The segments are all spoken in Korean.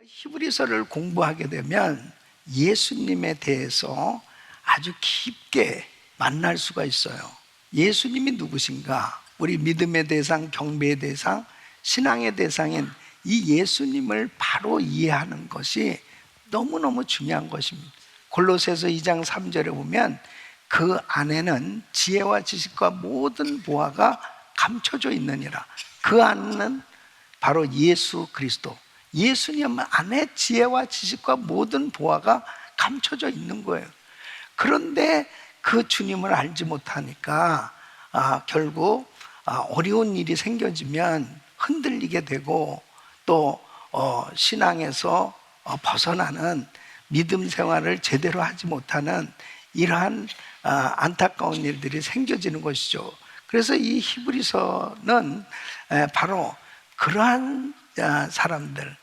히브리서를 공부하게 되면 예수님에 대해서 아주 깊게 만날 수가 있어요. 예수님이 누구신가? 우리 믿음의 대상, 경배의 대상, 신앙의 대상인 이 예수님을 바로 이해하는 것이 너무너무 중요한 것입니다. 골로새서 2장 3절에 보면 그 안에는 지혜와 지식과 모든 보화가 감춰져 있느니라. 그 안은 바로 예수 그리스도, 예수님 안에 지혜와 지식과 모든 보화가 감춰져 있는 거예요. 그런데 그 주님을 알지 못하니까 결국 어려운 일이 생겨지면 흔들리게 되고 또 신앙에서 벗어나는 믿음 생활을 제대로 하지 못하는 이러한 안타까운 일들이 생겨지는 것이죠. 그래서 이 히브리서는 바로 그러한 사람들,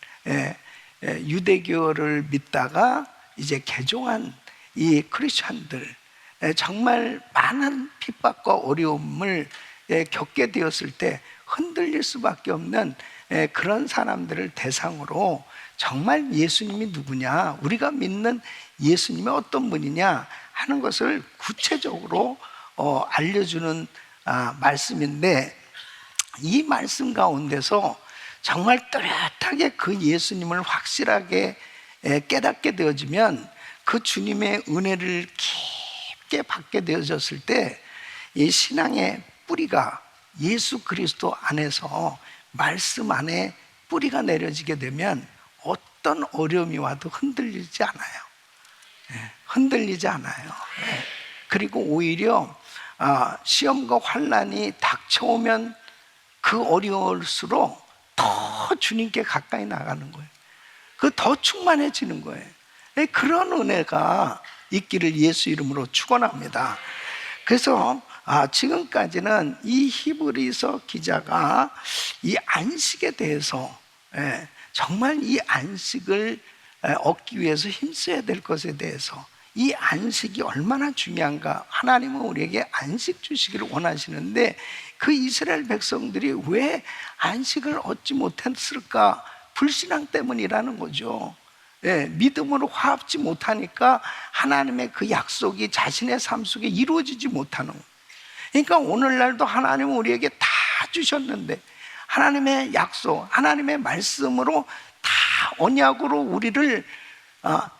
유대교를 믿다가 이제 개종한 이 크리스천들, 정말 많은 핍박과 어려움을 겪게 되었을 때 흔들릴 수밖에 없는 그런 사람들을 대상으로 정말 예수님이 누구냐, 우리가 믿는 예수님이 어떤 분이냐 하는 것을 구체적으로 알려주는 말씀인데, 이 말씀 가운데서 정말 뚜렷하게 그 예수님을 확실하게 깨닫게 되어지면 그 주님의 은혜를 깊게 받게 되어졌을 때 이 신앙의 뿌리가 예수 그리스도 안에서 말씀 안에 뿌리가 내려지게 되면 어떤 어려움이 와도 흔들리지 않아요. 흔들리지 않아요. 그리고 오히려 시험과 환난이 닥쳐오면 그 어려울수록 더 주님께 가까이 나가는 거예요. 그 더 충만해지는 거예요. 그런 은혜가 있기를 예수 이름으로 축원합니다. 그래서 지금까지는 이 히브리서 기자가 이 안식에 대해서 정말 이 안식을 얻기 위해서 힘써야 될 것에 대해서, 이 안식이 얼마나 중요한가, 하나님은 우리에게 안식 주시기를 원하시는데 그 이스라엘 백성들이 왜 안식을 얻지 못했을까? 불신앙 때문이라는 거죠. 믿음으로 화합지 못하니까 하나님의 그 약속이 자신의 삶 속에 이루어지지 못하는 거예요. 그러니까 오늘날도 하나님은 우리에게 다 주셨는데, 하나님의 약속, 하나님의 말씀으로 다 언약으로 우리를 다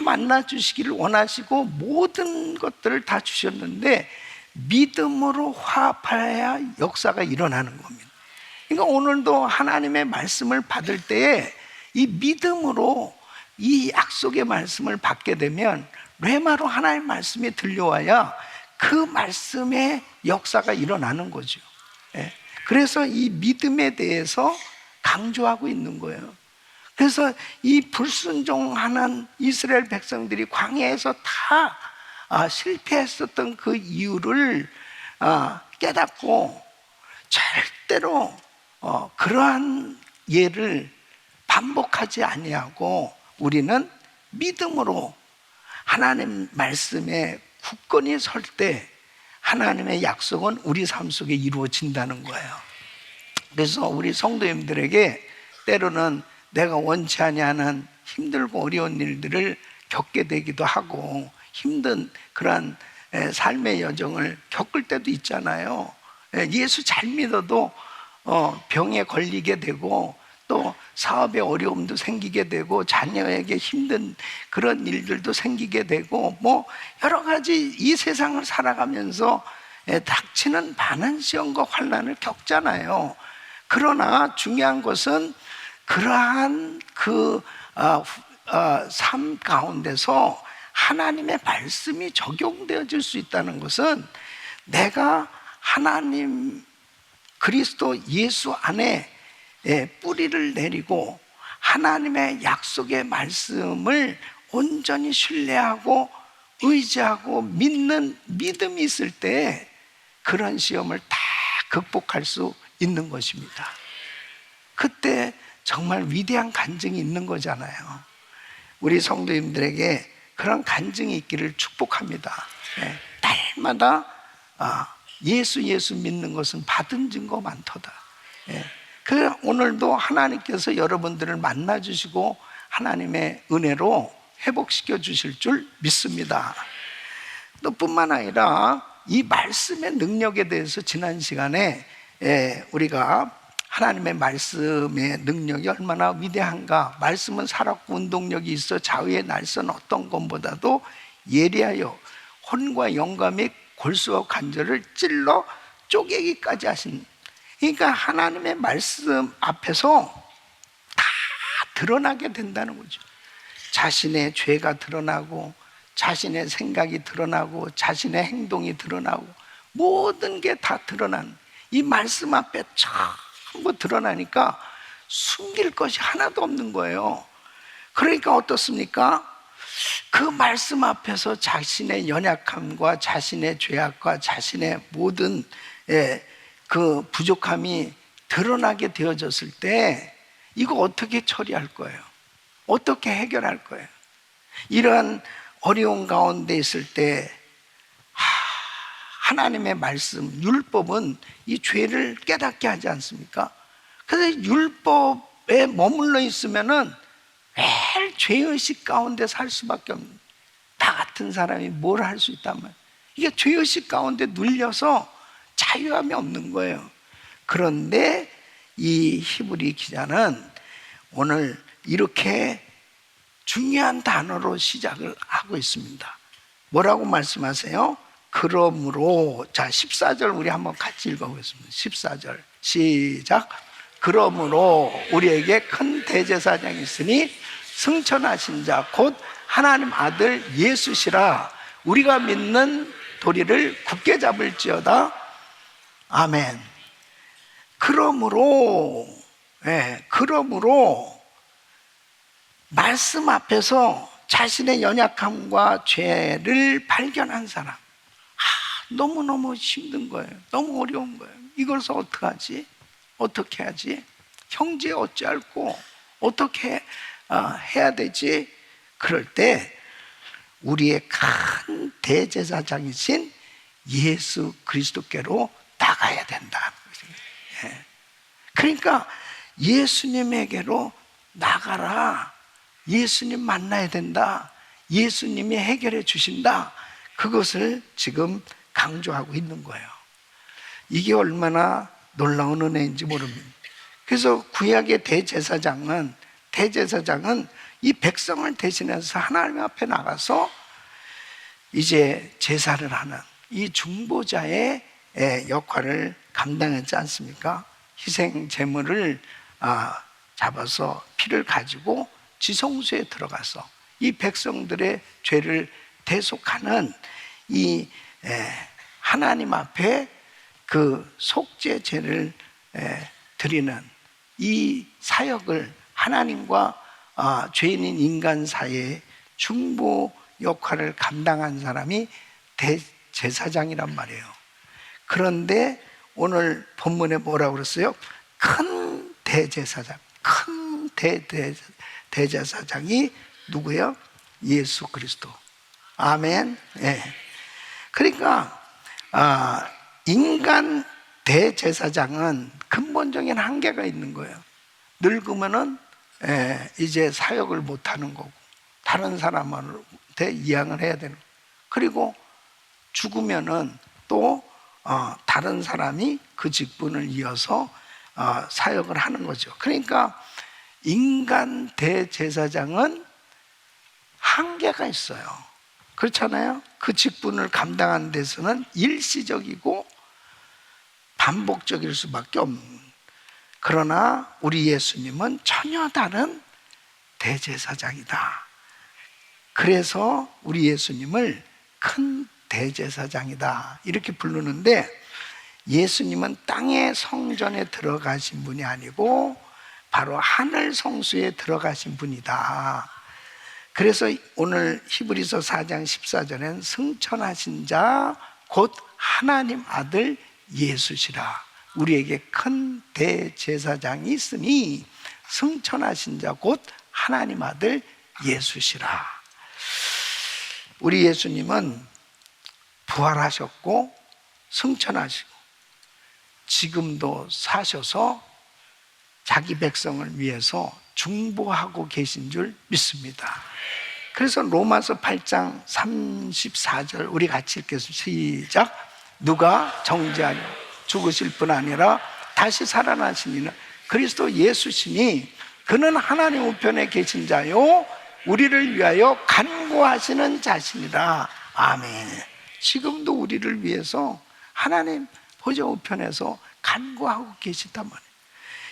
만나 주시기를 원하시고 모든 것들을 다 주셨는데 믿음으로 화합해야 역사가 일어나는 겁니다. 그러니까 오늘도 하나님의 말씀을 받을 때에 이 믿음으로 이 약속의 말씀을 받게 되면 레마로 하나님의 말씀이 들려와야 그 말씀의 역사가 일어나는 거죠. 그래서 이 믿음에 대해서 강조하고 있는 거예요. 그래서 이 불순종하는 이스라엘 백성들이 광야에서 다 실패했었던 그 이유를 깨닫고 절대로 그러한 예를 반복하지 아니하고 우리는 믿음으로 하나님 말씀에 굳건히 설 때 하나님의 약속은 우리 삶 속에 이루어진다는 거예요. 그래서 우리 성도님들에게 때로는 내가 원치 아니하는 힘들고 어려운 일들을 겪게 되기도 하고 힘든 그러한 삶의 여정을 겪을 때도 있잖아요. 예수 잘 믿어도 병에 걸리게 되고 또 사업에 어려움도 생기게 되고 자녀에게 힘든 그런 일들도 생기게 되고 뭐 여러 가지 이 세상을 살아가면서 닥치는 많은 시험과 환난을 겪잖아요. 그러나 중요한 것은 그러한 그 삶 가운데서 하나님의 말씀이 적용되어질 수 있다는 것은 내가 하나님 그리스도 예수 안에 뿌리를 내리고 하나님의 약속의 말씀을 온전히 신뢰하고 의지하고 믿는 믿음이 있을 때 그런 시험을 다 극복할 수 있는 것입니다. 그때 정말 위대한 간증이 있는 거잖아요. 우리 성도님들에게 그런 간증이 있기를 축복합니다. 날마다 예수 믿는 것은 받은 증거 많도다. 그 오늘도 하나님께서 여러분들을 만나주시고 하나님의 은혜로 회복시켜 주실 줄 믿습니다. 또 뿐만 아니라 이 말씀의 능력에 대해서 지난 시간에 우리가 하나님의 말씀의 능력이 얼마나 위대한가, 말씀은 살았고 운동력이 있어 좌우의 날선 어떤 것보다도 예리하여 혼과 영과 및 골수와 관절을 찔러 쪼개기까지 하신, 그러니까 하나님의 말씀 앞에서 다 드러나게 된다는 거죠. 자신의 죄가 드러나고 자신의 생각이 드러나고 자신의 행동이 드러나고 모든 게 다 드러나는, 이 말씀 앞에 전부 드러나니까 숨길 것이 하나도 없는 거예요. 그러니까 어떻습니까? 그 말씀 앞에서 자신의 연약함과 자신의 죄악과 자신의 모든 그 부족함이 드러나게 되어졌을 때 이거 어떻게 처리할 거예요? 어떻게 해결할 거예요? 이러한 어려운 가운데 있을 때 하나님의 말씀, 율법은 이 죄를 깨닫게 하지 않습니까? 그래서 율법에 머물러 있으면은 매일 죄의식 가운데 살 수밖에 없는, 나 같은 사람이 뭘 할 수 있다면 이게 죄의식 가운데 눌려서 자유함이 없는 거예요. 그런데 이 히브리 기자는 오늘 이렇게 중요한 단어로 시작을 하고 있습니다. 뭐라고 말씀하세요? 그러므로, 자 14절 우리 한번 같이 읽어보겠습니다. 14절 시작. 그러므로 우리에게 큰 대제사장이 있으니 승천하신 자 곧 하나님 아들 예수시라. 우리가 믿는 도리를 굳게 잡을지어다. 아멘. 그러므로, 그러므로 말씀 앞에서 자신의 연약함과 죄를 발견한 사람, 너무너무 힘든 거예요. 너무 어려운 거예요. 이걸서 어떡하지? 어떻게 하지? 형제 어찌할꼬? 어떻게 해야 되지? 그럴 때 우리의 큰 대제사장이신 예수 그리스도께로 나가야 된다. 그러니까 예수님에게로 나가라. 예수님 만나야 된다. 예수님이 해결해 주신다. 그것을 지금 강조하고 있는 거예요. 이게 얼마나 놀라운 은혜인지 모릅니다. 그래서 구약의 대제사장은 이 백성을 대신해서 하나님 앞에 나가서 이제 제사를 하는 이 중보자의 역할을 감당했지 않습니까? 희생 제물을 잡아서 피를 가지고 지성소에 들어가서 이 백성들의 죄를 대속하는 이 하나님 앞에 그 속죄제를 드리는 이 사역을 하나님과 죄인인 인간 사이의 중보 역할을 감당한 사람이 대제사장이란 말이에요. 그런데 오늘 본문에 뭐라고 그랬어요? 큰 대제사장, 큰 대제사장이 누구예요? 예수 그리스도. 아멘. 그러니까 인간 대제사장은 근본적인 한계가 있는 거예요. 늙으면은 이제 사역을 못 하는 거고 다른 사람한테 이양을 해야 되는 거고, 그리고 죽으면은 또 다른 사람이 그 직분을 이어서 사역을 하는 거죠. 그러니까 인간 대제사장은 한계가 있어요. 그렇잖아요? 그 직분을 감당하는 데서는 일시적이고 반복적일 수밖에 없는. 그러나 우리 예수님은 전혀 다른 대제사장이다. 그래서 우리 예수님을 큰 대제사장이다 이렇게 부르는데, 예수님은 땅의 성전에 들어가신 분이 아니고 바로 하늘 성수에 들어가신 분이다. 그래서 오늘 히브리서 4장 14절엔 승천하신 자 곧 하나님 아들 예수시라. 우리에게 큰 대제사장이 있으니 승천하신 자 곧 하나님 아들 예수시라. 우리 예수님은 부활하셨고 승천하시고 지금도 사셔서 자기 백성을 위해서 중보하고 계신 줄 믿습니다. 그래서 로마서 8장 34절 우리 같이 읽겠습니다. 시작. 누가 정죄하려 죽으실 뿐 아니라 다시 살아나시니는 그리스도 예수시니 그는 하나님 우편에 계신 자요 우리를 위하여 간구하시는 자신이라. 아멘. 지금도 우리를 위해서 하나님 보좌 우편에서 간구하고 계시단 말이에요.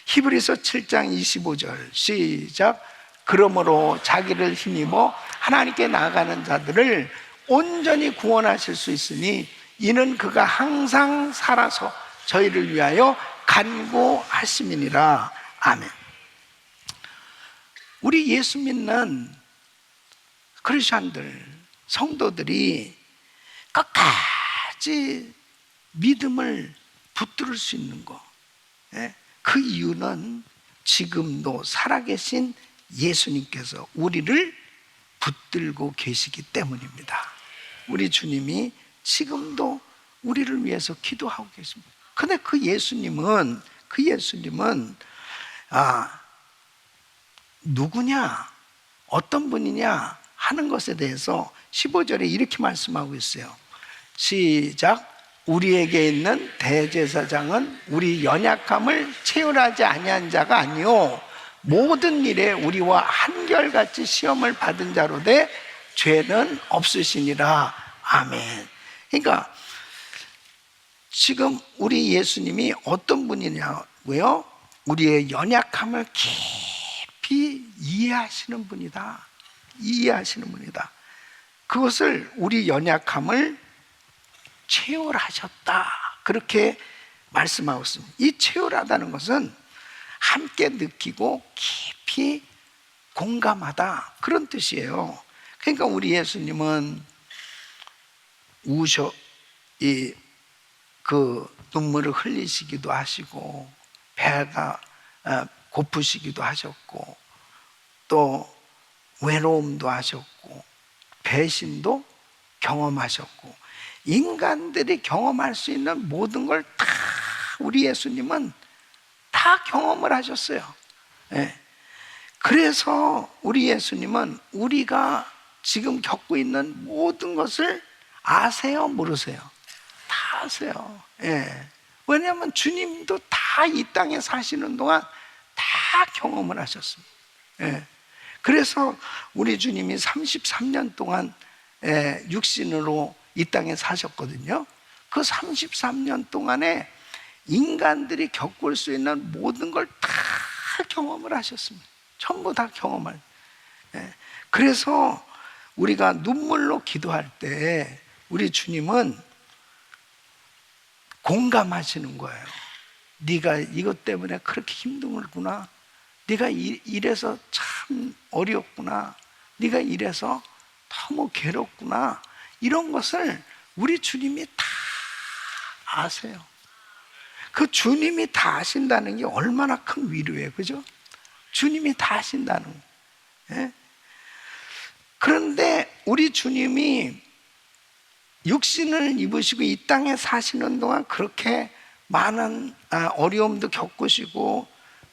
히브리서 7장 25절 시작. 그러므로 자기를 힘입어 하나님께 나아가는 자들을 온전히 구원하실 수 있으니 이는 그가 항상 살아서 저희를 위하여 간구하심이니라. 아멘. 우리 예수 믿는 크리스천들, 성도들이 끝까지 믿음을 붙들 수 있는 거, 그 이유는 지금도 살아계신 예수님께서 우리를 붙들고 계시기 때문입니다. 우리 주님이 지금도 우리를 위해서 기도하고 계십니다. 근데 그 예수님은 누구냐, 어떤 분이냐 하는 것에 대해서 15절에 이렇게 말씀하고 있어요. 시작. 우리에게 있는 대제사장은 우리 연약함을 체휼하지 아니한 자가 아니요 모든 일에 우리와 한결같이 시험을 받은 자로 돼 죄는 없으시니라. 아멘. 그러니까 지금 우리 예수님이 어떤 분이냐고요? 우리의 연약함을 깊이 이해하시는 분이다. 이해하시는 분이다. 그것을 우리 연약함을 체휼하셨다. 그렇게 말씀하고 있습니다. 이 체휼하다는 것은 함께 느끼고 깊이 공감하다. 그런 뜻이에요. 그러니까 우리 예수님은 눈물을 흘리시기도 하시고 배가 고프시기도 하셨고 또 외로움도 하셨고 배신도 경험하셨고 인간들이 경험할 수 있는 모든 걸 다 우리 예수님은 다 경험을 하셨어요. 그래서 우리 예수님은 우리가 지금 겪고 있는 모든 것을 아세요? 모르세요? 다 아세요. 왜냐하면 주님도 다 이 땅에 사시는 동안 다 경험을 하셨습니다. 그래서 우리 주님이 33년 동안 육신으로 이 땅에 사셨거든요. 그 33년 동안에 인간들이 겪을 수 있는 모든 걸 다 경험을 하셨습니다. 전부 다 경험을. 그래서 우리가 눈물로 기도할 때 우리 주님은 공감하시는 거예요. 네가 이것 때문에 그렇게 힘들구나. 네가 이래서 참 어렵구나. 네가 이래서 너무 괴롭구나. 이런 것을 우리 주님이 다 아세요. 그 주님이 다 아신다는 게 얼마나 큰 위로예요. 그죠? 주님이 다 아신다는 거예요. 그런데 우리 주님이 육신을 입으시고 이 땅에 사시는 동안 그렇게 많은 어려움도 겪으시고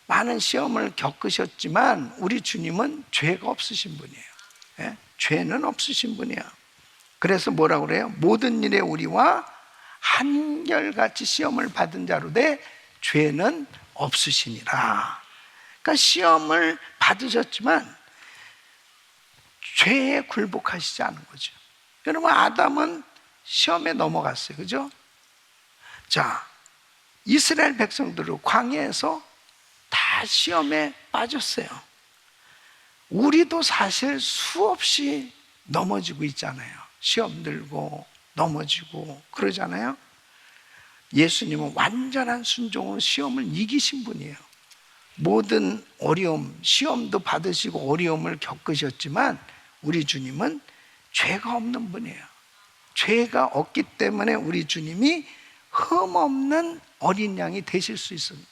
많은 시험을 겪으셨지만 우리 주님은 죄가 없으신 분이에요. 죄는 없으신 분이야. 그래서 뭐라고 그래요? 모든 일에 우리와 한결같이 시험을 받은 자로 돼 죄는 없으시니라. 그러니까 시험을 받으셨지만 죄에 굴복하시지 않은 거죠. 여러분, 아담은 시험에 넘어갔어요. 그죠? 자, 이스라엘 백성들은 광야에서 다 시험에 빠졌어요. 우리도 사실 수없이 넘어지고 있잖아요. 시험 들고 넘어지고 그러잖아요. 예수님은 완전한 순종으로 시험을 이기신 분이에요. 모든 어려움, 시험도 받으시고 어려움을 겪으셨지만 우리 주님은 죄가 없는 분이에요. 죄가 없기 때문에 우리 주님이 흠없는 어린 양이 되실 수 있습니다.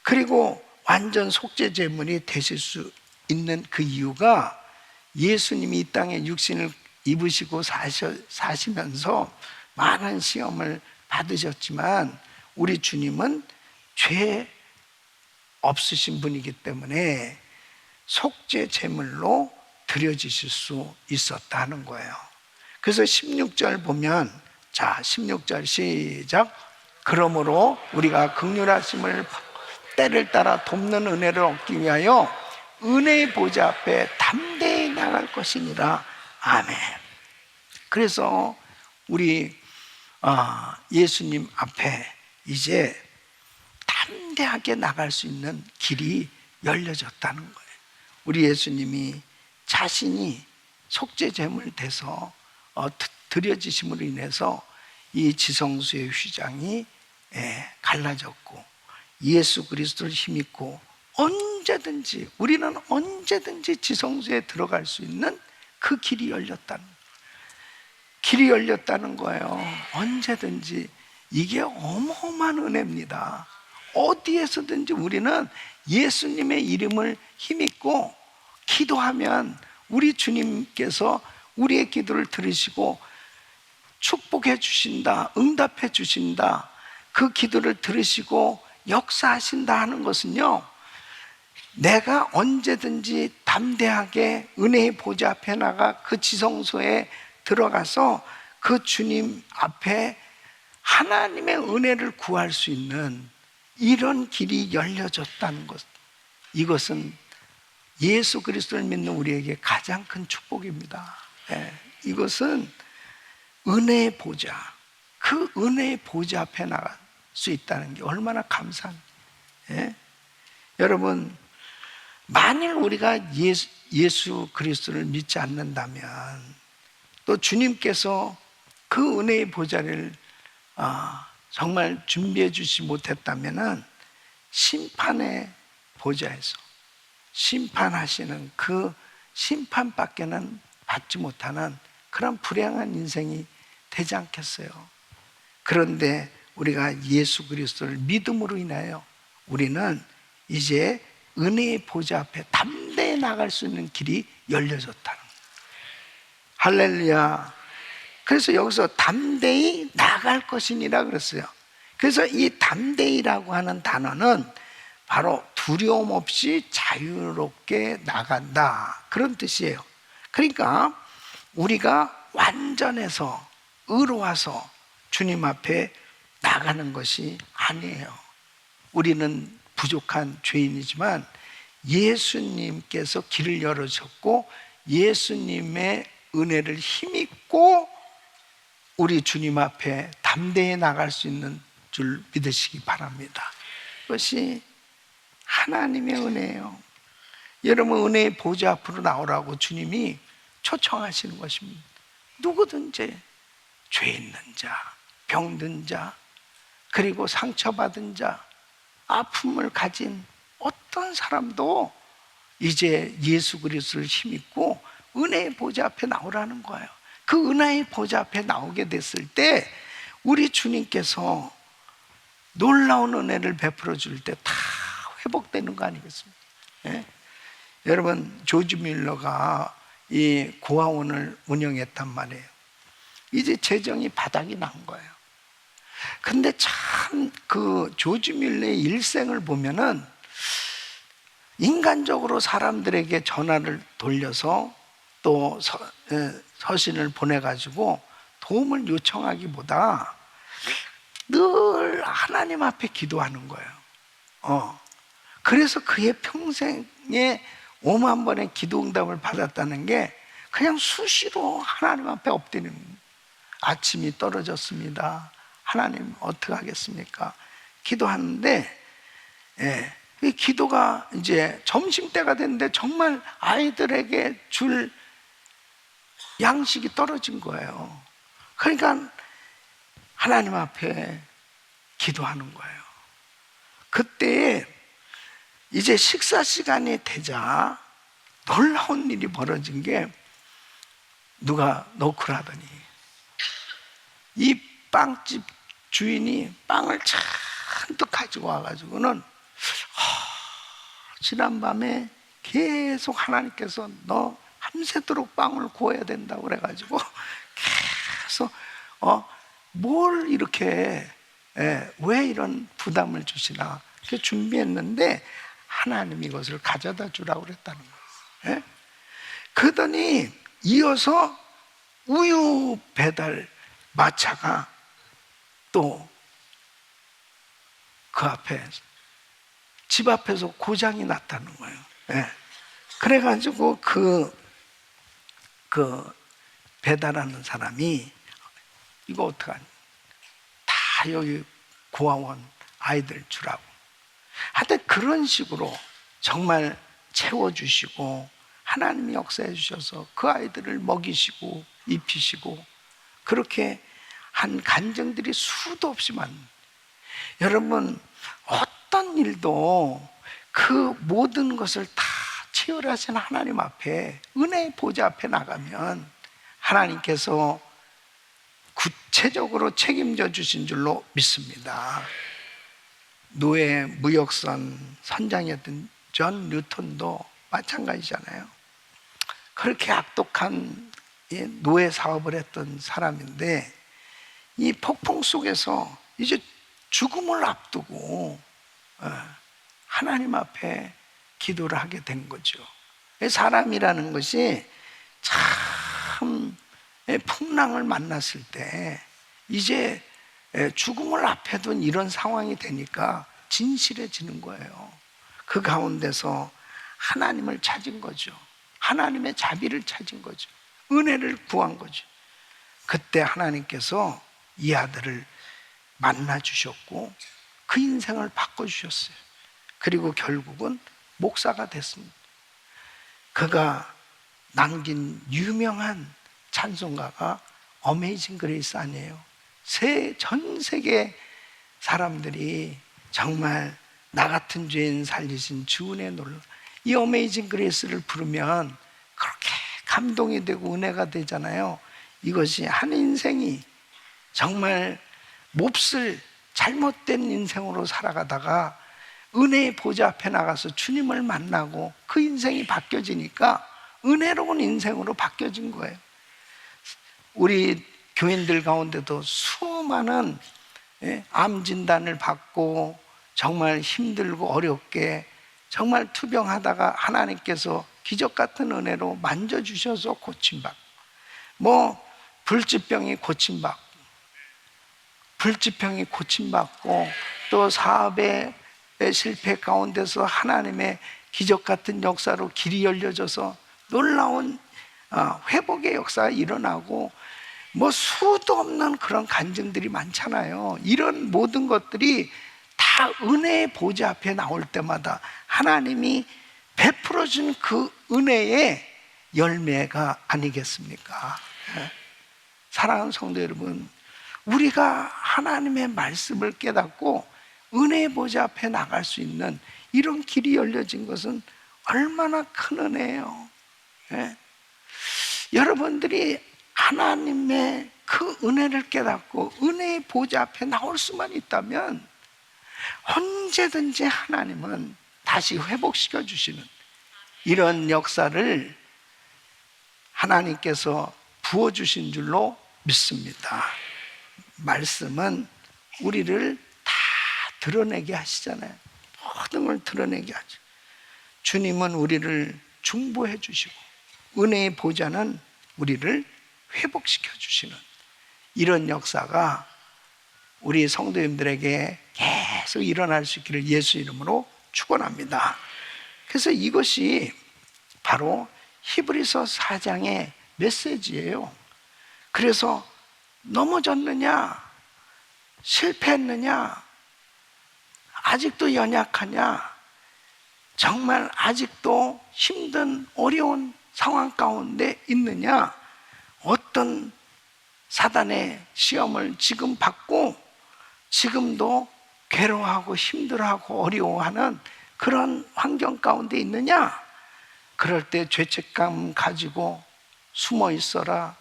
그리고 완전 속죄 제물이 되실 수 있는 그 이유가 예수님이 이 땅에 육신을 입으시고 사시면서 많은 시험을 받으셨지만 우리 주님은 죄 없으신 분이기 때문에 속죄 제물로 드려지실 수 있었다는 거예요. 그래서 16절 보면, 자, 16절 시작. 그러므로 우리가 긍휼하심을 때를 따라 돕는 은혜를 얻기 위하여 은혜의 보좌 앞에 담대히 나갈 것이니라. 아멘. 그래서 우리 예수님 앞에 이제 담대하게 나갈 수 있는 길이 열려졌다는 거예요. 우리 예수님이 자신이 속죄 제물 돼서 드려지심으로 인해서 이 지성소의 휘장이 갈라졌고, 예수 그리스도를 힘입고 언제든지, 우리는 언제든지 지성소에 들어갈 수 있는 그 길이 열렸다는 거예요. 언제든지. 이게 어마어마한 은혜입니다. 어디에서든지 우리는 예수님의 이름을 힘입고 기도하면 우리 주님께서 우리의 기도를 들으시고 축복해 주신다, 응답해 주신다, 그 기도를 들으시고 역사하신다 하는 것은요, 내가 언제든지 담대하게 은혜의 보좌 앞에 나가 그 지성소에 들어가서 그 주님 앞에 하나님의 은혜를 구할 수 있는 이런 길이 열려졌다는 것, 이것은 예수 그리스도를 믿는 우리에게 가장 큰 축복입니다. 이것은 은혜의 보좌, 그 은혜의 보좌 앞에 나갈 수 있다는 게 얼마나 감사합니다. 여러분, 만일 우리가 예수 그리스도를 믿지 않는다면, 또 주님께서 그 은혜의 보좌를 정말 준비해 주지 못했다면 심판의 보좌에서 심판하시는 그 심판밖에는 받지 못하는 그런 불행한 인생이 되지 않겠어요? 그런데 우리가 예수 그리스도를 믿음으로 인하여 우리는 이제 은혜의 보좌 앞에 담대히 나갈 수 있는 길이 열려졌다는 거예요. 할렐루야. 그래서 여기서 담대히 나갈 것이니라 그랬어요. 그래서 이 담대히라고 하는 단어는 바로 두려움 없이 자유롭게 나간다, 그런 뜻이에요. 그러니까 우리가 완전해서 의로워서 주님 앞에 나가는 것이 아니에요. 우리는 부족한 죄인이지만 예수님께서 길을 열어주셨고, 예수님의 은혜를 힘입고 우리 주님 앞에 담대히 나갈 수 있는 줄 믿으시기 바랍니다. 그것이 하나님의 은혜예요. 여러분, 은혜의 보좌 앞으로 나오라고 주님이 초청하시는 것입니다. 누구든지, 죄 있는 자, 병든 자, 그리고 상처받은 자, 아픔을 가진 어떤 사람도 이제 예수 그리스도를 힘입고 은혜의 보좌 앞에 나오라는 거예요. 그 은혜의 보좌 앞에 나오게 됐을 때 우리 주님께서 놀라운 은혜를 베풀어 줄 때 다 회복되는 거 아니겠습니까? 여러분, 조지 밀러가 이 고아원을 운영했단 말이에요. 이제 재정이 바닥이 난 거예요. 근데 참 그 조지 밀러의 일생을 보면은 인간적으로 사람들에게 전화를 돌려서 또 서신을 보내가지고 도움을 요청하기보다 늘 하나님 앞에 기도하는 거예요. 그래서 그의 평생에 5만 번의 기도 응답을 받았다는 게 그냥 수시로 하나님 앞에 엎드리는 거예요. 아침이 떨어졌습니다. 하나님 어떻게 하겠습니까? 기도하는데, 이 기도가 이제 점심때가 됐는데 정말 아이들에게 줄 양식이 떨어진 거예요. 그러니까 하나님 앞에 기도하는 거예요. 그때 이제 식사 시간이 되자 놀라운 일이 벌어진 게, 누가 노크를 이 빵집 주인이 빵을 잔뜩 가지고 와가지고는 지난밤에 계속 하나님께서 너 밤새도록 빵을 구워야 된다고 그래가지고 계속 뭘 이렇게 왜 이런 부담을 주시나, 이렇게 준비했는데 하나님이 이것을 가져다 주라고 그랬다는 거예요. 예? 그러더니 이어서 우유 배달 마차가 또 그 앞에 집 앞에서 고장이 났다는 거예요. 예. 그래가지고 그 배달하는 사람이 이거 어떡하니? 다 여기 고아원 아이들 주라고. 하여튼 그런 식으로 정말 채워주시고 하나님이 역사해 주셔서 그 아이들을 먹이시고 입히시고 그렇게 한 간증들이 수도 없이 많은. 여러분, 어떤 일도 그 모든 것을 다 치열하신 하나님 앞에, 은혜의 보좌 앞에 나가면 하나님께서 구체적으로 책임져 주신 줄로 믿습니다. 노예 무역선 선장이었던 존 뉴턴도 마찬가지잖아요. 그렇게 악독한 노예 사업을 했던 사람인데 이 폭풍 속에서 이제 죽음을 앞두고 하나님 앞에 기도를 하게 된 거죠. 사람이라는 것이 참 풍랑을 만났을 때 이제 죽음을 앞에 둔 이런 상황이 되니까 진실해지는 거예요. 그 가운데서 하나님을 찾은 거죠. 하나님의 자비를 찾은 거죠. 은혜를 구한 거죠. 그때 하나님께서 이 아들을 만나 주셨고 그 인생을 바꿔주셨어요. 그리고 결국은 목사가 됐습니다. 그가 남긴 유명한 찬송가가 어메이징 그레이스 아니에요? 전 세계 사람들이 정말 나 같은 죄인 살리신 주 은혜 놀라. 이 어메이징 그레이스를 부르면 그렇게 감동이 되고 은혜가 되잖아요. 이것이 한 인생이 정말 몹쓸 잘못된 인생으로 살아가다가 은혜의 보좌 앞에 나가서 주님을 만나고 그 인생이 바뀌어지니까 은혜로운 인생으로 바뀌어진 거예요. 우리 교인들 가운데도 수많은 암 진단을 받고 정말 힘들고 어렵게 정말 투병하다가 하나님께서 기적 같은 은혜로 만져주셔서 고침받고 불치병이 고침받고 또 사업의 실패 가운데서 하나님의 기적 같은 역사로 길이 열려져서 놀라운 회복의 역사가 일어나고 수도 없는 그런 간증들이 많잖아요. 이런 모든 것들이 다 은혜의 보좌 앞에 나올 때마다 하나님이 베풀어 준 그 은혜의 열매가 아니겠습니까? 사랑하는 성도 여러분, 우리가 하나님의 말씀을 깨닫고 은혜의 보좌 앞에 나갈 수 있는 이런 길이 열려진 것은 얼마나 큰 은혜예요. 여러분들이 하나님의 그 은혜를 깨닫고 은혜의 보좌 앞에 나올 수만 있다면 언제든지 하나님은 다시 회복시켜 주시는 이런 역사를 하나님께서 부어주신 줄로 믿습니다. 말씀은 우리를 다 드러내게 하시잖아요. 모든 걸 드러내게 하죠. 주님은 우리를 중보해 주시고 은혜의 보좌는 우리를 회복시켜 주시는 이런 역사가 우리 성도님들에게 계속 일어날 수 있기를 예수 이름으로 축원합니다. 그래서 이것이 바로 히브리서 4장의 메시지예요. 그래서 넘어졌느냐, 실패했느냐, 아직도 연약하냐, 정말 아직도 힘든 어려운 상황 가운데 있느냐, 어떤 사단의 시험을 지금 받고 지금도 괴로워하고 힘들어하고 어려워하는 그런 환경 가운데 있느냐, 그럴 때 죄책감 가지고 숨어 있어라.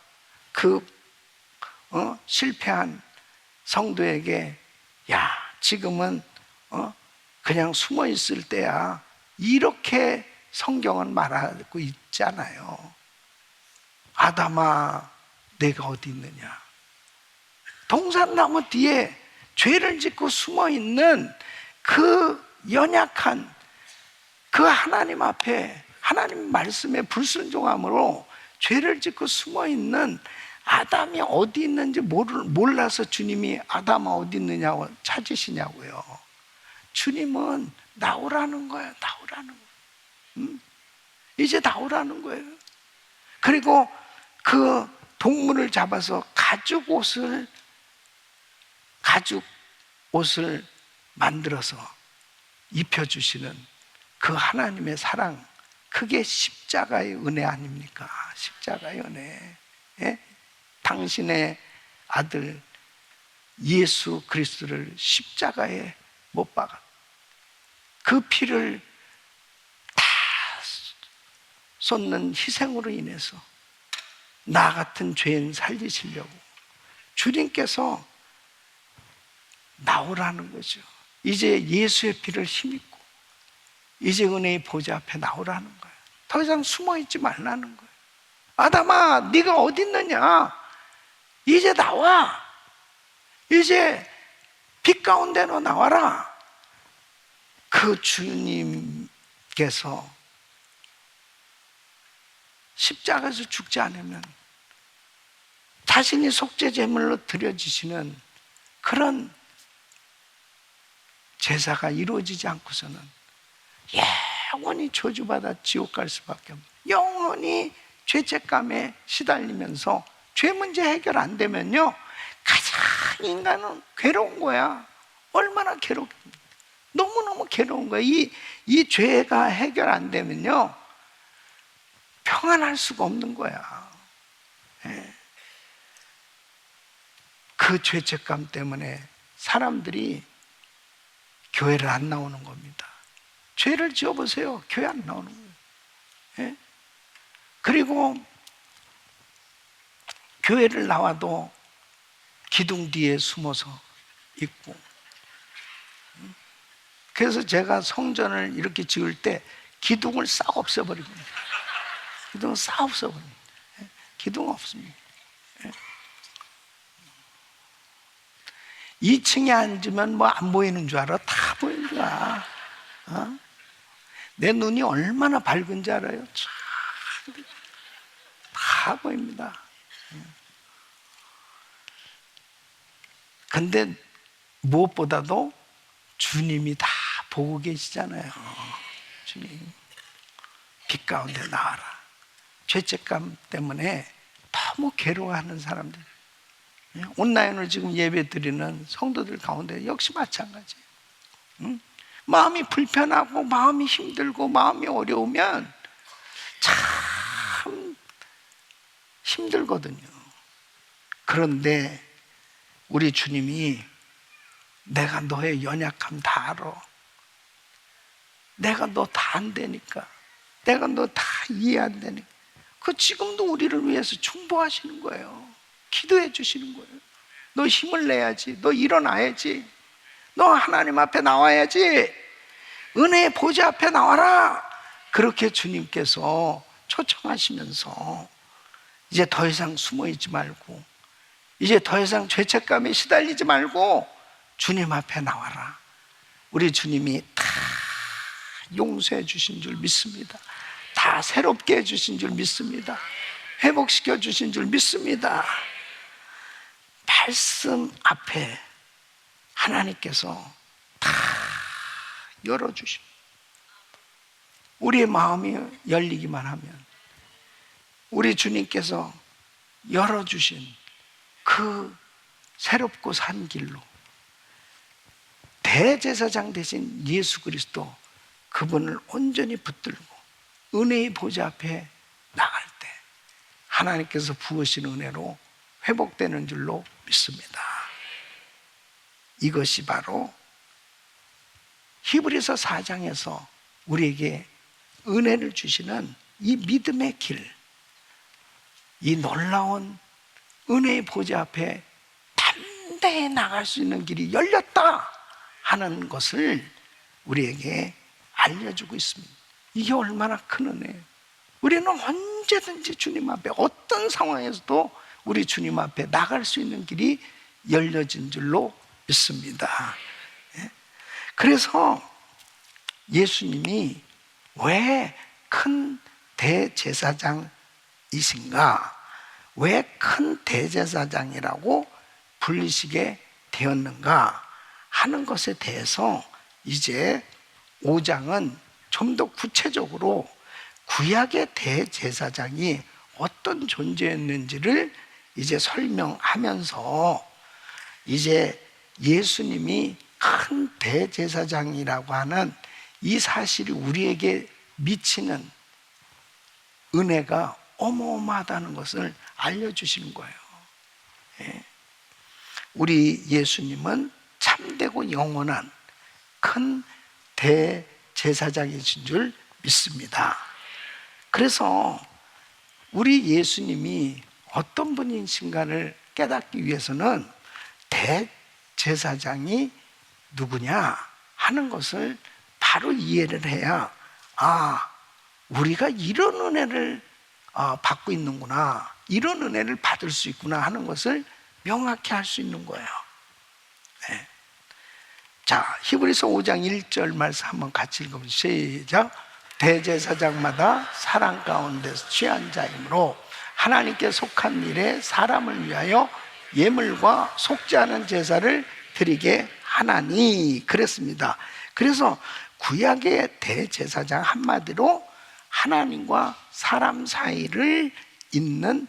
실패한 성도에게 야, 지금은 그냥 숨어 있을 때야, 이렇게 성경은 말하고 있잖아요. 아담아, 내가 어디 있느냐. 동산나무 뒤에 죄를 짓고 숨어 있는 그 연약한 그 하나님 앞에 하나님 말씀에 불순종함으로 죄를 짓고 숨어있는 아담이 어디 있는지 몰라서 주님이 아담아 어디 있느냐고 찾으시냐고요. 주님은 나오라는 거예요. 나오라는 거예요. 이제 나오라는 거예요. 그리고 그 동물을 잡아서 가죽 옷을 만들어서 입혀주시는 그 하나님의 사랑, 그게 십자가의 은혜 아닙니까? 십자가의 은혜. 예? 당신의 아들 예수 그리스도를 십자가에 못 박아 그 피를 다 쏟는 희생으로 인해서 나 같은 죄인 살리시려고 주님께서 나오라는 거죠. 이제 예수의 피를 힘입고 이제 은혜의 보좌 앞에 나오라는 거예요. 더 이상 숨어있지 말라는 거예요. 아담아, 네가 어디 있느냐? 이제 나와. 이제 빛 가운데로 나와라. 그 주님께서 십자가에서 죽지 않으면 자신이 속죄 제물로 드려지시는 그런 제사가 이루어지지 않고서는 영원히 저주받아 지옥 갈 수밖에 없는, 영원히 죄책감에 시달리면서 죄 문제 해결 안 되면요 가장 인간은 괴로운 거야. 얼마나 괴롭습니까? 너무너무 괴로운 거야. 이 죄가 해결 안 되면요 평안할 수가 없는 거야. 그 죄책감 때문에 사람들이 교회를 안 나오는 겁니다. 죄를 지어보세요. 교회 안 나오는 거예요. 예? 그리고 교회를 나와도 기둥 뒤에 숨어서 있고, 그래서 제가 성전을 이렇게 지을 때 기둥을 싹 없애버립니다. 기둥을 싹 없애버립니다. 예? 기둥 없습니다. 예? 2층에 앉으면 뭐 안 보이는 줄 알아? 다 보이는 거야. 어? 내 눈이 얼마나 밝은지 알아요? 다 보입니다. 근데 무엇보다도 주님이 다 보고 계시잖아요. 주님, 빛 가운데 나와라. 죄책감 때문에 너무 괴로워하는 사람들, 온라인으로 지금 예배 드리는 성도들 가운데 역시 마찬가지예요. 응? 마음이 불편하고 마음이 힘들고 마음이 어려우면 참 힘들거든요. 그런데 우리 주님이 내가 너의 연약함 다 알아. 내가 너 다 안 되니까. 내가 너 다 이해 안 되니까. 그 지금도 우리를 위해서 중보하시는 거예요. 기도해 주시는 거예요. 너 힘을 내야지. 너 일어나야지. 너 하나님 앞에 나와야지. 은혜의 보좌 앞에 나와라. 그렇게 주님께서 초청하시면서 이제 더 이상 숨어있지 말고, 이제 더 이상 죄책감에 시달리지 말고 주님 앞에 나와라. 우리 주님이 다 용서해 주신 줄 믿습니다. 다 새롭게 해 주신 줄 믿습니다. 회복시켜 주신 줄 믿습니다. 말씀 앞에 하나님께서 다 열어주십니다. 우리의 마음이 열리기만 하면 우리 주님께서 열어주신 그 새롭고 산 길로 대제사장 되신 예수 그리스도, 그분을 온전히 붙들고 은혜의 보좌 앞에 나갈 때 하나님께서 부으신 은혜로 회복되는 줄로 믿습니다. 이것이 바로 히브리서 4장에서 우리에게 은혜를 주시는 이 믿음의 길, 이 놀라운 은혜의 보좌 앞에 담대히 나갈 수 있는 길이 열렸다 하는 것을 우리에게 알려주고 있습니다. 이게 얼마나 큰 은혜예요. 우리는 언제든지 주님 앞에, 어떤 상황에서도 우리 주님 앞에 나갈 수 있는 길이 열려진 줄로 믿습니다. 그래서 예수님이 왜 큰 대제사장이신가? 왜 큰 대제사장이라고 불리시게 되었는가 하는 것에 대해서 이제 5장은 좀 더 구체적으로 구약의 대제사장이 어떤 존재였는지를 이제 설명하면서 이제 예수님이 큰 대제사장이라고 하는 이 사실이 우리에게 미치는 은혜가 어마어마하다는 것을 알려주시는 거예요. 예. 우리 예수님은 참되고 영원한 큰 대제사장이신 줄 믿습니다. 그래서 우리 예수님이 어떤 분이신가를 깨닫기 위해서는 대제사장이 누구냐 하는 것을 바로 이해를 해야 우리가 이런 은혜를 받고 있는구나, 이런 은혜를 받을 수 있구나 하는 것을 명확히 할 수 있는 거예요. 네. 자, 히브리서 5장 1절 말씀 한번 같이 읽어보시죠. 시작. 대제사장마다 사랑 가운데서 취한 자이므로 하나님께 속한 일에 사람을 위하여 예물과 속지 않은 제사를 드리게 하나니, 그랬습니다. 그래서 구약의 대제사장 한마디로 하나님과 사람 사이를 잇는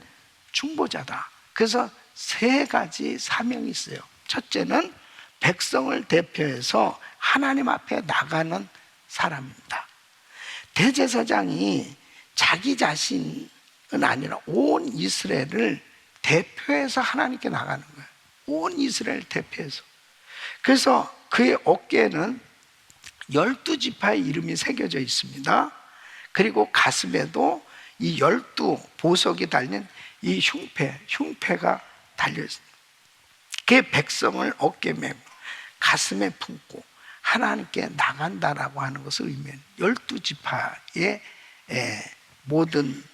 중보자다. 그래서 세 가지 사명이 있어요. 첫째는 백성을 대표해서 하나님 앞에 나가는 사람입니다. 대제사장이 자기 자신은 아니라 온 이스라엘을 대표해서 하나님께 나가는 거예요. 온 이스라엘 대표해서. 그래서 그의 어깨에는 12지파의 이름이 새겨져 있습니다. 그리고 가슴에도 이 12 보석이 달린 이 흉패가 달려 있습니다. 그 백성을 어깨에 메고 가슴에 품고 하나님께 나간다라고 하는 것을 의미해요. 12지파의 모든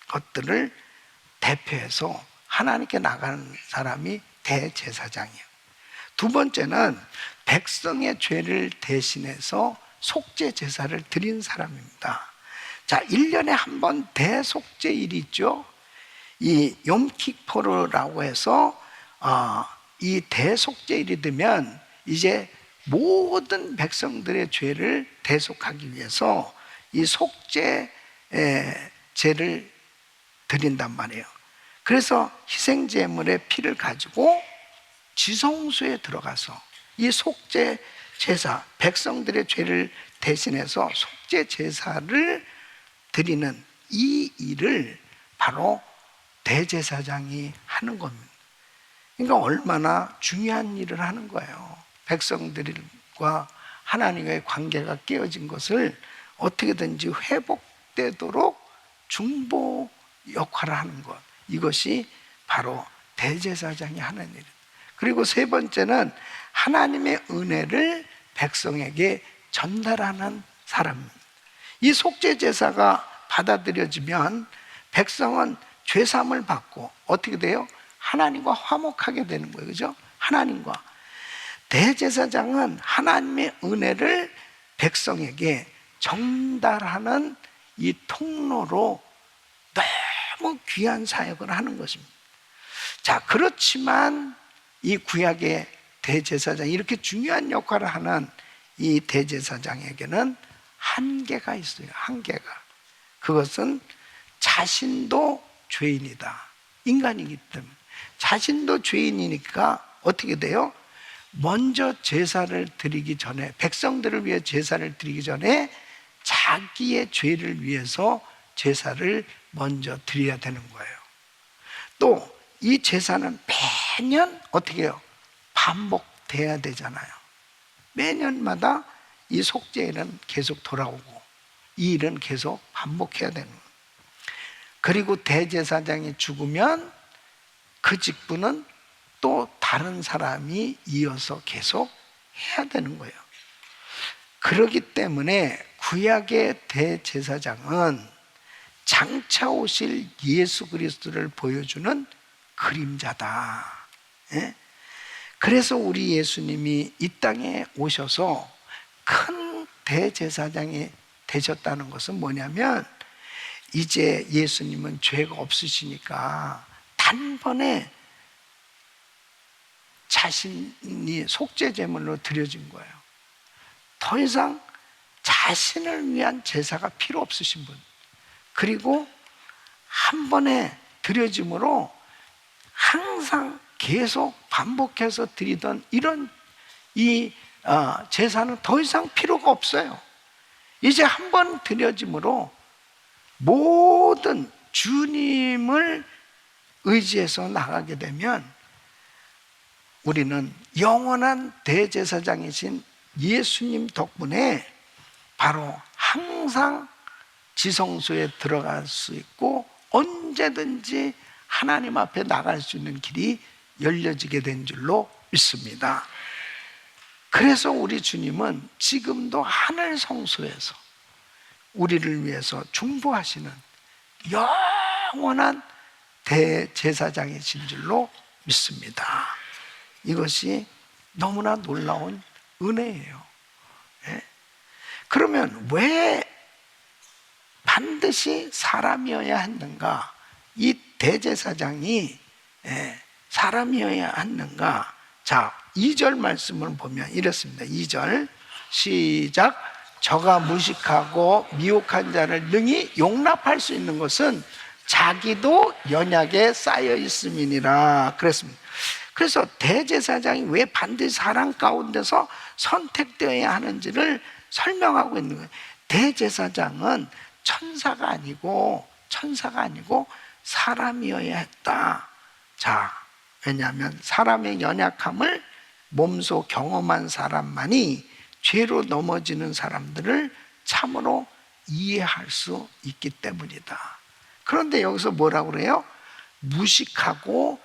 것들을 대표해서 하나님께 나가는 사람이 대제사장이에요. 두 번째는 백성의 죄를 대신해서 속죄 제사를 드린 사람입니다. 자, 1년에 한 번 대속죄일이 있죠. 이 욤키포르라고 해서 이 대속죄일이 되면 이제 모든 백성들의 죄를 대속하기 위해서 이 속죄 제를 드린단 말이에요. 그래서 희생제물의 피를 가지고 지성소에 들어가서 이 속죄 제사, 백성들의 죄를 대신해서 속죄 제사를 드리는 이 일을 바로 대제사장이 하는 겁니다. 그러니까 얼마나 중요한 일을 하는 거예요. 백성들과 하나님의 관계가 깨어진 것을 어떻게든지 회복되도록 중보 역할을 하는 것, 이것이 바로 대제사장이 하는 일입니다. 그리고 세 번째는 하나님의 은혜를 백성에게 전달하는 사람입니다. 이 속죄 제사가 받아들여지면 백성은 죄사함을 받고 어떻게 돼요? 하나님과 화목하게 되는 거예요. 그죠? 하나님과. 대제사장은 하나님의 은혜를 백성에게 전달하는 이 통로로 너무 귀한 사역을 하는 것입니다. 자, 그렇지만 이 구약의 대제사장, 이렇게 중요한 역할을 하는 이 대제사장에게는 한계가 있어요. 한계가. 그것은 자신도 죄인이다. 인간이기 때문에. 자신도 죄인이니까 어떻게 돼요? 먼저 제사를 드리기 전에, 백성들을 위해 제사를 드리기 전에 자기의 죄를 위해서 제사를 먼저 드려야 되는 거예요. 또 이 제사는 매년 어떻게 해요? 반복돼야 되잖아요. 매년마다 이 속죄일은 계속 돌아오고 이 일은 계속 반복해야 되는 거예요. 그리고 대제사장이 죽으면 그 직분은 또 다른 사람이 이어서 계속 해야 되는 거예요. 그렇기 때문에 구약의 대제사장은 장차 오실 예수 그리스도를 보여주는 그림자다. 예? 그래서 우리 예수님이 이 땅에 오셔서 큰 대제사장이 되셨다는 것은 뭐냐면 이제 예수님은 죄가 없으시니까 단번에 자신이 속죄 제물로 드려진 거예요. 더 이상 자신을 위한 제사가 필요 없으신 분, 그리고 한 번에 드려짐으로 항상 계속 반복해서 드리던 이런 제사는 더 이상 필요가 없어요. 이제 한 번 드려짐으로 모든 주님을 의지해서 나가게 되면 우리는 영원한 대제사장이신 예수님 덕분에 바로 항상 지성소에 들어갈 수 있고 언제든지 하나님 앞에 나갈 수 있는 길이 열려지게 된 줄로 믿습니다. 그래서 우리 주님은 지금도 하늘 성소에서 우리를 위해서 중보하시는 영원한 대제사장이신 줄로 믿습니다. 이것이 너무나 놀라운 은혜예요. 그러면 왜 반드시 사람이어야 했는가? 이 대제사장이 사람이어야 했는가? 자, 2절 말씀을 보면 이렇습니다. 2절 시작. 저가 무식하고 미혹한 자를 능히 용납할 수 있는 것은 자기도 연약에 쌓여 있음이니라 그랬습니다. 그래서 대제사장이 왜 반드시 사람 가운데서 선택되어야 하는지를 설명하고 있는 거예요. 대제사장은 천사가 아니고 사람이어야 했다. 자, 왜냐하면 사람의 연약함을 몸소 경험한 사람만이 죄로 넘어지는 사람들을 참으로 이해할 수 있기 때문이다. 그런데 여기서 뭐라고 그래요? 무식하고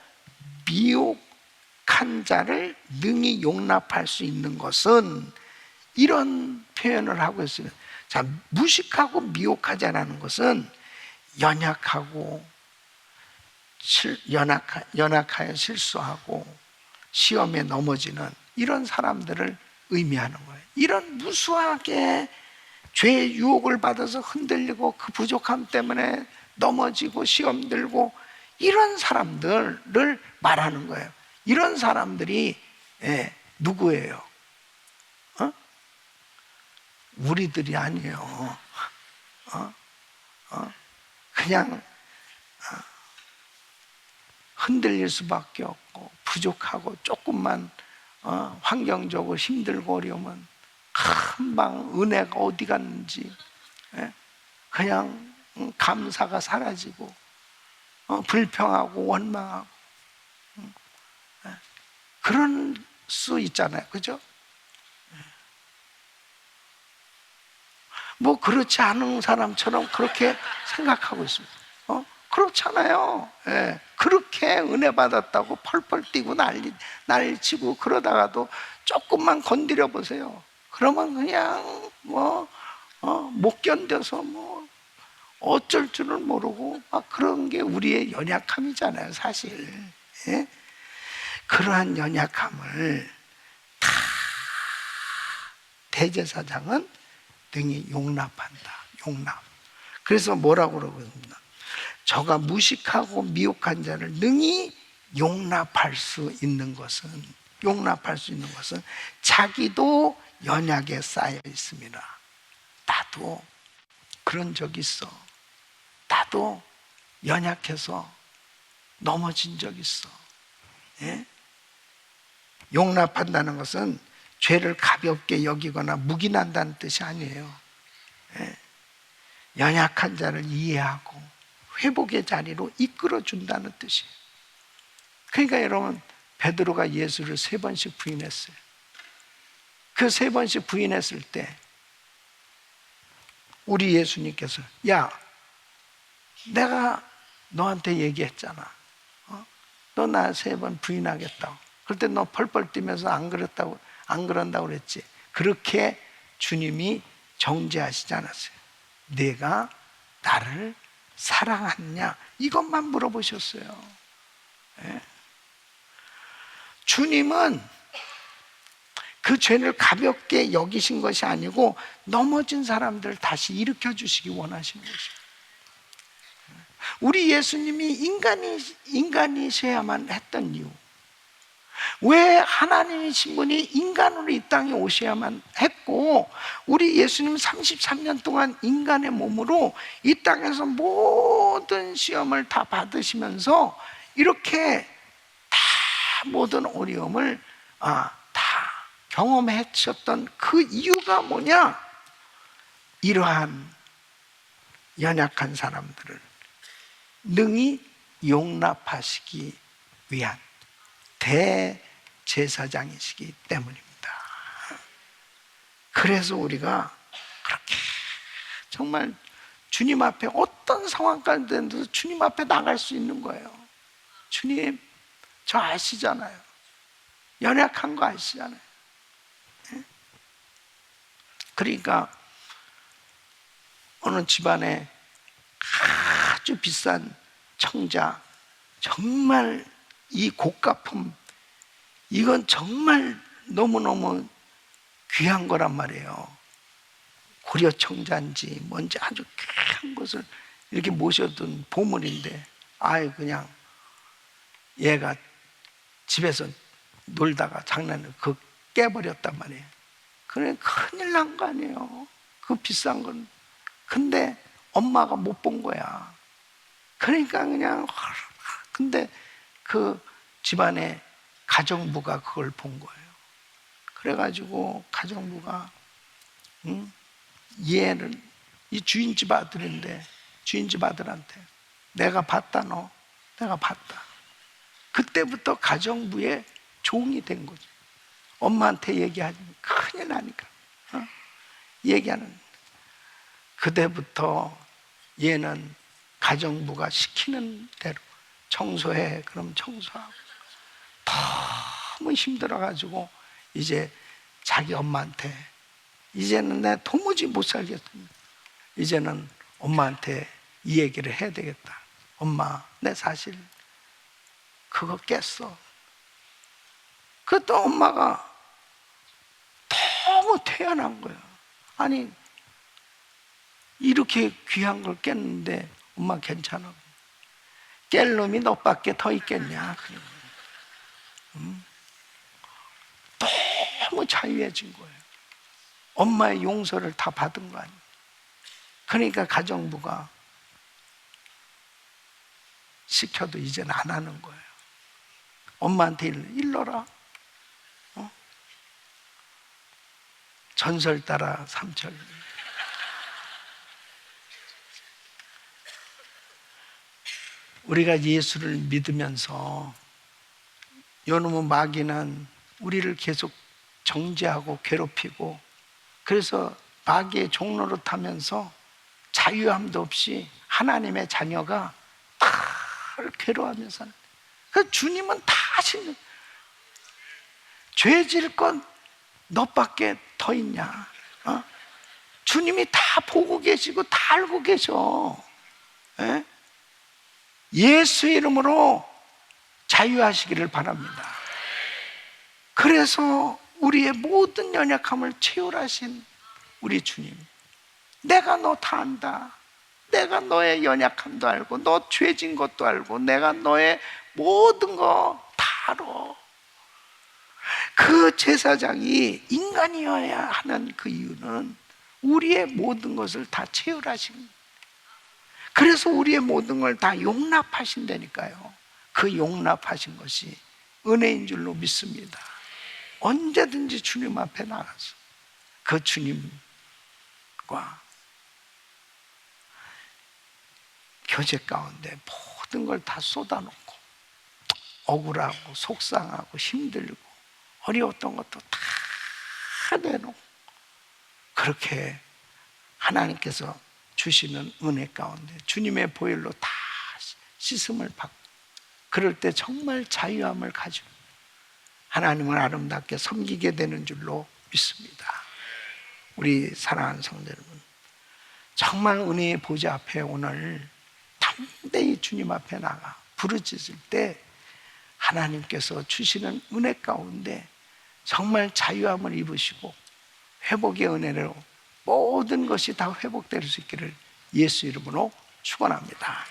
미혹한 자를 능히 용납할 수 있는 것은, 이런 표현을 하고 있어요. 자, 무식하고 미혹하자라는 것은 연약하여 실수하고 시험에 넘어지는 이런 사람들을 의미하는 거예요. 이런 무수하게 죄의 유혹을 받아서 흔들리고 그 부족함 때문에 넘어지고 시험 들고 이런 사람들을 말하는 거예요. 이런 사람들이 누구예요? 우리들이 아니에요. 그냥 흔들릴 수밖에 없고 부족하고 조금만 환경적으로 힘들고 어려우면 금방 은혜가 어디 갔는지 그냥 감사가 사라지고 불평하고 원망하고 그런 수 있잖아요. 그죠? 뭐 그렇지 않은 사람처럼 그렇게 생각하고 있습니다. 그렇잖아요. 그렇게 은혜 받았다고 펄펄 뛰고 난리치고 그러다가도 조금만 건드려 보세요. 그러면 그냥 못 견뎌서 어쩔 줄을 모르고 막 그런 게 우리의 연약함이잖아요, 사실. 그러한 연약함을 다 대제사장은 등이 용납한다. 용납. 그래서 뭐라고 그러거든요. 저가 무식하고 미혹한 자를 능히 용납할 수 있는 것은 자기도 연약에 쌓여 있습니다. 나도 그런 적이 있어. 나도 연약해서 넘어진 적 있어. 용납한다는 것은 죄를 가볍게 여기거나 묵인한다는 뜻이 아니에요. 연약한 자를 이해하고 회복의 자리로 이끌어준다는 뜻이에요. 그러니까 여러분, 베드로가 예수를 3번씩 부인했어요. 그 3번씩 부인했을 때 우리 예수님께서 야, 내가 너한테 얘기했잖아. 너 나 3번 부인하겠다고. 그럴 때 너 펄펄 뛰면서 안 그런다고 그랬지. 그렇게 주님이 정죄하시지 않았어요. 내가 나를 사랑하느냐, 이것만 물어보셨어요. 주님은 그 죄를 가볍게 여기신 것이 아니고 넘어진 사람들을 다시 일으켜 주시기 원하시는 것이에요. 우리 예수님이 인간이셔야만 했던 이유, 왜 하나님이신 분이 인간으로 이 땅에 오셔야만 했고, 우리 예수님 33년 동안 인간의 몸으로 이 땅에서 모든 시험을 다 받으시면서 이렇게 다 모든 어려움을 다 경험하셨던 그 이유가 뭐냐? 이러한 연약한 사람들을 능히 용납하시기 위한 대제사장이시기 때문입니다. 그래서 우리가 그렇게 정말 주님 앞에 어떤 상황 가운데도 주님 앞에 나갈 수 있는 거예요. 주님, 저 아시잖아요. 연약한 거 아시잖아요. 그러니까 어느 집안에 아주 비싼 청자, 정말 이 고가품, 이건 정말 너무너무 귀한 거란 말이에요. 고려 청자인지 뭔지 아주 귀한 것을 이렇게 모셔둔 보물인데, 그냥 얘가 집에서 놀다가 장난을 깨버렸단 말이에요. 그래, 큰일 난 거 아니에요. 그 비싼 건. 근데 엄마가 못 본 거야. 그러니까 그냥, 근데 그 집안의 가정부가 그걸 본 거예요. 그래가지고 가정부가, 얘는 이 주인집 아들인데, 주인집 아들한테 내가 봤다, 내가 봤다. 그때부터 가정부의 종이 된 거죠. 엄마한테 얘기하지 큰일 나니까. 얘기하는. 그때부터 얘는 가정부가 시키는 대로 청소해. 그럼 청소하고. 너무 힘들어가지고 이제 자기 엄마한테, 이제는 내 도무지 못 살겠습니다. 이제는 엄마한테 이 얘기를 해야 되겠다. 엄마, 내 사실 그거 깼어. 그때 엄마가 너무 태연한 거예요. 아니, 이렇게 귀한 걸 깼는데 엄마 괜찮아? 깰 놈이 너밖에 더 있겠냐? 너무 자유해진 거예요. 엄마의 용서를 다 받은 거 아니에요. 그러니까 가정부가 시켜도 이제는 안 하는 거예요. 엄마한테 일러라. 전설 따라 삼철. 우리가 예수를 믿으면서 요놈의 마귀는 우리를 계속 정죄하고 괴롭히고, 그래서 마귀의 종로로 타면서 자유함도 없이 하나님의 자녀가 다 괴로워하면서, 그 주님은 다 아시는, 죄질 건 너밖에 더 있냐? 주님이 다 보고 계시고 다 알고 계셔. 예수 이름으로 자유하시기를 바랍니다. 그래서 우리의 모든 연약함을 채울하신 우리 주님, 내가 너 다 안다. 내가 너의 연약함도 알고 너 죄진 것도 알고 내가 너의 모든 거 다 알아. 그 제사장이 인간이어야 하는 그 이유는 우리의 모든 것을 다 채울하신, 그래서 우리의 모든 걸 다 용납하신다니까요. 그 용납하신 것이 은혜인 줄로 믿습니다. 언제든지 주님 앞에 나가서 그 주님과 교제 가운데 모든 걸 다 쏟아놓고, 억울하고 속상하고 힘들고 어려웠던 것도 다 내놓고, 그렇게 하나님께서 주시는 은혜 가운데 주님의 보혈로 다 씻음을 받고, 그럴 때 정말 자유함을 가지고 하나님을 아름답게 섬기게 되는 줄로 믿습니다. 우리 사랑하는 성도 여러분, 정말 은혜의 보좌 앞에 오늘 담대히 주님 앞에 나가 부르짖을 때 하나님께서 주시는 은혜 가운데 정말 자유함을 입으시고 회복의 은혜로 모든 것이 다 회복될 수 있기를 예수 이름으로 축원합니다.